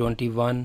21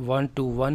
1 to 1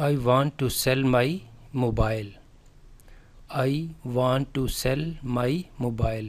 I want to sell my mobile. I want to sell my mobile.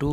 2।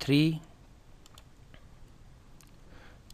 3।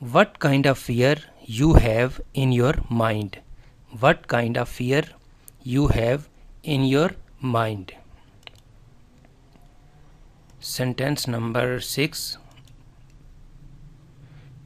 What kind of fear you have in your mind? What kind of fear you have in your mind? Sentence number 6।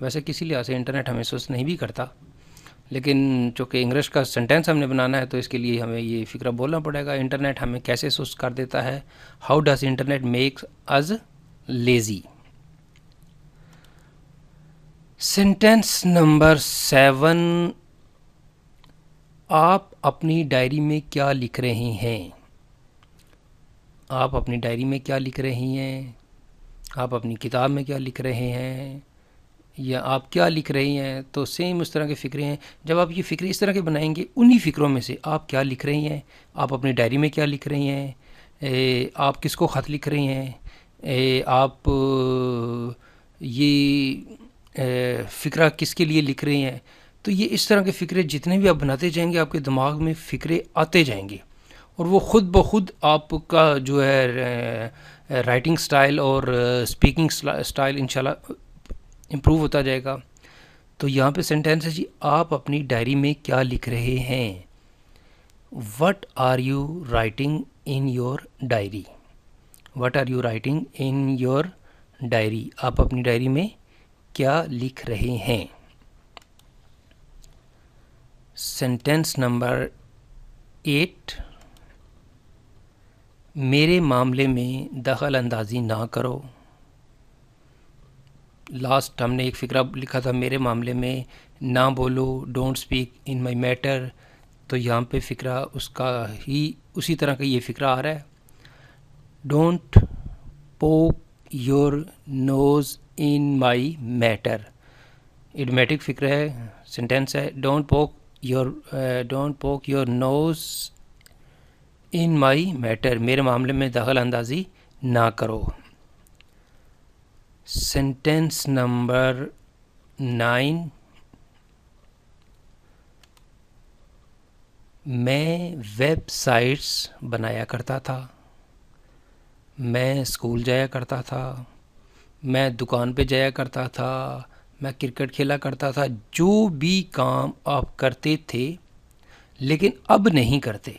ویسے کسی لحاظ سے internet ہمیں سست نہیں بھی کرتا، لیکن چونکہ انگلش کا سنٹینس ہم نے بنانا ہے تو اس کے لیے ہمیں یہ فکرہ بولنا پڑے گا، انٹرنیٹ ہمیں کیسے سست کر دیتا ہے. How does internet make is lazy. Sentence number 7، آپ اپنی ڈائری میں کیا لکھ رہے ہیں؟ آپ اپنی ڈائری میں کیا لکھ رہی ہیں؟ آپ اپنی کتاب میں کیا لکھ رہے ہیں؟ یا آپ کیا لکھ رہی ہیں؟ تو سیم اس طرح کے فکرے ہیں. جب آپ یہ فکرے اس طرح کے بنائیں گے، انہی فکروں میں سے آپ کیا لکھ رہی ہیں، آپ اپنی ڈائری میں کیا لکھ رہی ہیں، آپ کس کو خط لکھ رہی ہیں، آپ یہ فکرہ کس کے لیے لکھ رہی ہیں. تو یہ اس طرح کے فکرے جتنے بھی آپ بناتے جائیں گے، آپ کے دماغ میں فکرے آتے جائیں گے، اور وہ خود بخود آپ کا جو ہے رائٹنگ سٹائل اور اسپیکنگ سٹائل انشاءاللہ امپروو ہوتا جائے گا. تو یہاں پہ سینٹینس ہے جی، آپ اپنی ڈائری میں کیا لکھ رہے ہیں. What are you writing in your diary. What are you writing in your diary. آپ اپنی ڈائری میں کیا لکھ رہے ہیں. سینٹینس نمبر 8، میرے معاملے میں دخل اندازی نہ کرو. لاسٹ ہم نے ایک فکرہ لکھا تھا، میرے معاملے میں نہ بولو، don't speak in my matter. تو یہاں پہ فکرہ اس کا ہی اسی طرح کا یہ فکرہ آ رہا ہے. ڈونٹ پوک your nose in my metre. ایڈمیٹک فکرہ ہے، سینٹینس ہے، ڈونٹ پوک your nose in my metre. میرے معاملے میں دخل اندازی نہ کرو. سینٹینس نمبر 9، میں ویب سائٹس بنایا کرتا تھا، میں اسکول جایا کرتا تھا، میں دکان پہ جایا کرتا تھا، میں کرکٹ کھیلا کرتا تھا. جو بھی کام آپ کرتے تھے لیکن اب نہیں کرتے،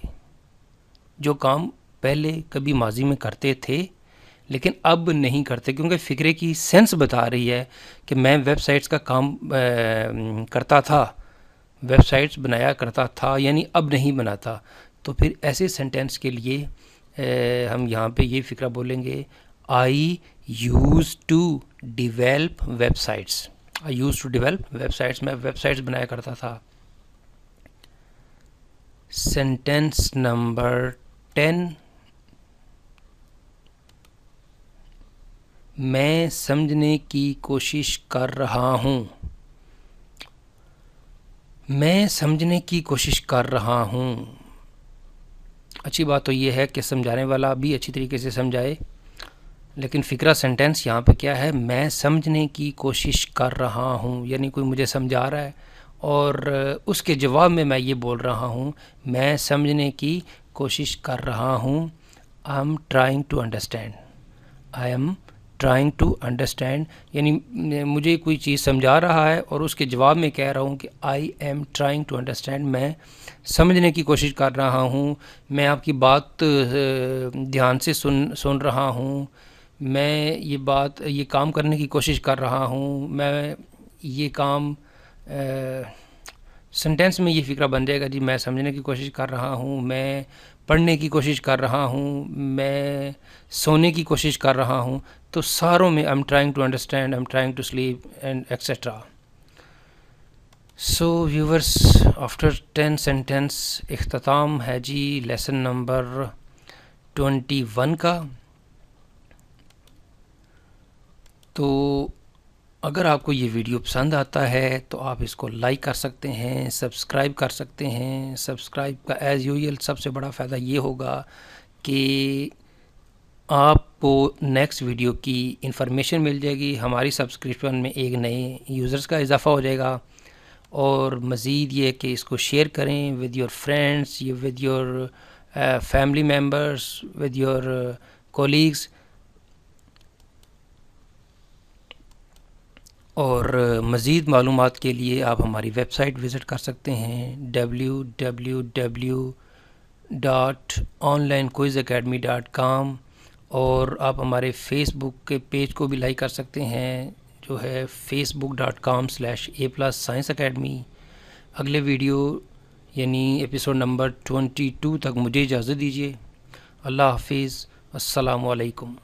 جو کام پہلے کبھی ماضی میں کرتے تھے لیکن اب نہیں کرتے، کیونکہ فکرے کی سینس بتا رہی ہے کہ میں ویب سائٹس کا کام کرتا تھا، ویب سائٹس بنایا کرتا تھا، یعنی اب نہیں بناتا. تو پھر ایسے سینٹینس کے لیے ہم یہاں پہ یہ فکرہ بولیں گے، I used to develop websites. I used to develop websites. میں ویب سائٹس بنایا کرتا تھا. سینٹینس نمبر 10، میں سمجھنے کی کوشش کر رہا ہوں. میں سمجھنے کی کوشش کر رہا ہوں. اچھی بات تو یہ ہے کہ سمجھانے والا بھی اچھی طریقے سے سمجھائے، لیکن فکرہ سینٹینس یہاں پہ کیا ہے، میں سمجھنے کی کوشش کر رہا ہوں. یعنی کوئی مجھے سمجھا رہا ہے اور اس کے جواب میں میں یہ بول رہا ہوں، میں سمجھنے کی کوشش کر رہا ہوں. I am trying to understand. I am trying to understand, یعنی مجھے کوئی چیز سمجھا رہا ہے اور اس کے جواب میں کہہ رہا ہوں کہ I am trying to understand. میں سمجھنے کی کوشش کر رہا ہوں، میں آپ کی بات دھیان سے سن رہا ہوں، میں یہ کام کرنے کی کوشش کر رہا ہوں. میں یہ کام سینٹینس میں یہ فکرہ بن جائے گا جی، میں سمجھنے کی کوشش کر رہا ہوں، میں پڑھنے کی کوشش کر رہا ہوں، میں سونے کی کوشش کر رہا ہوں. تو ساروں میں I am trying to understand, I am trying to sleep and etcetera. So viewers, after 10 sentence اختتام ہے جی لیسن نمبر 21 کا. تو اگر آپ کو یہ ویڈیو پسند آتا ہے تو آپ اس کو لائک کر سکتے ہیں، سبسکرائب کر سکتے ہیں. سبسکرائب کا ایز یوزول سب سے بڑا فائدہ یہ ہوگا کہ آپ کو نیکسٹ ویڈیو کی انفارمیشن مل جائے گی. ہماری سبسکرپشن میں ایک نئے یوزرز کا اضافہ ہو جائے گا. اور مزید یہ کہ اس کو شیئر کریں with your friends, with your family members, with your colleagues. اور مزید معلومات کے لیے آپ ہماری ویب سائٹ وزٹ کر سکتے ہیں www.onlinequizacademy.com. اور آپ ہمارے فیس بک کے پیج کو بھی لائک کر سکتے ہیں جو ہے facebook.com/A+ Science Academy۔ اگلے ویڈیو یعنی ایپیسوڈ نمبر 22 تک مجھے اجازت دیجیے۔ اللہ حافظ، السلام علیکم۔